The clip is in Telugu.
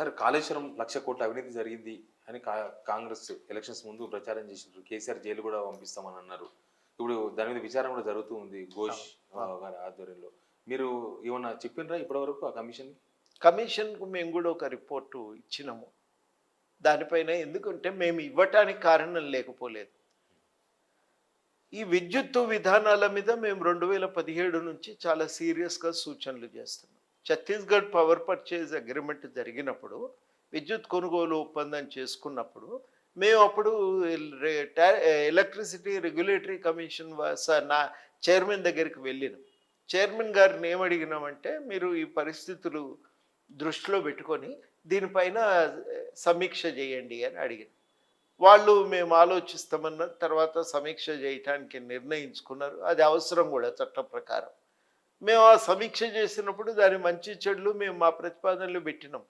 సార్ కాళేశ్వరం 1,00,00,000 అవినీతి జరిగింది అని కాంగ్రెస్ ఎలక్షన్స్ ముందు ప్రచారం చేసిండ్రు. కేసీఆర్ జైలు కూడా పంపిస్తామని అన్నారు. ఇప్పుడు దాని మీద విచారణ కూడా జరుగుతూ ఉంది ఘోష్ అవును. అవును. గారి ఆధ్వర్యంలో. మీరు ఏమన్నా చెప్పిండ్రా ఇప్పటివరకు ఆ కమిషన్? కమిషన్‌కు మేము గూడా ఒక రిపోర్టు ఇచ్చినాము. దానిపైన ఎందుకంటే మేము ఇవ్వటానికి కారణం లేకపోలేదు. ఈ విద్యుత్తు విధానాల మీద మేము 2017 నుంచి చాలా సీరియస్‌గా సూచనలు చేస్తున్నాం. ఛత్తీస్‌గఢ్ పవర్ పర్చేజ్ అగ్రీమెంట్ జరిగినప్పుడు, విద్యుత్ కొనుగోలు ఒప్పందం చేసుకున్నప్పుడు, మేము అప్పుడు ఎలక్ట్రిసిటీ రెగ్యులేటరీ కమిషన్ నా చైర్మన్ దగ్గరికి వెళ్ళినాం. చైర్మన్ గారిని ఏమడిగినామంటే, మీరు ఈ పరిస్థితులు దృష్టిలో పెట్టుకొని దీనిపైన సమీక్ష చేయండి అని అడిగాను. వాళ్ళు మేము ఆలోచిస్తామన్న తర్వాత సమీక్ష చేయటానికి నిర్ణయించుకున్నారు. అది అవసరం కూడా చట్టం ప్రకారం. మేము ఆ సమీక్ష చేసినప్పుడు దాని మంచి చెడులు మేము మా ప్రతిపాదనలు పెట్టినాం.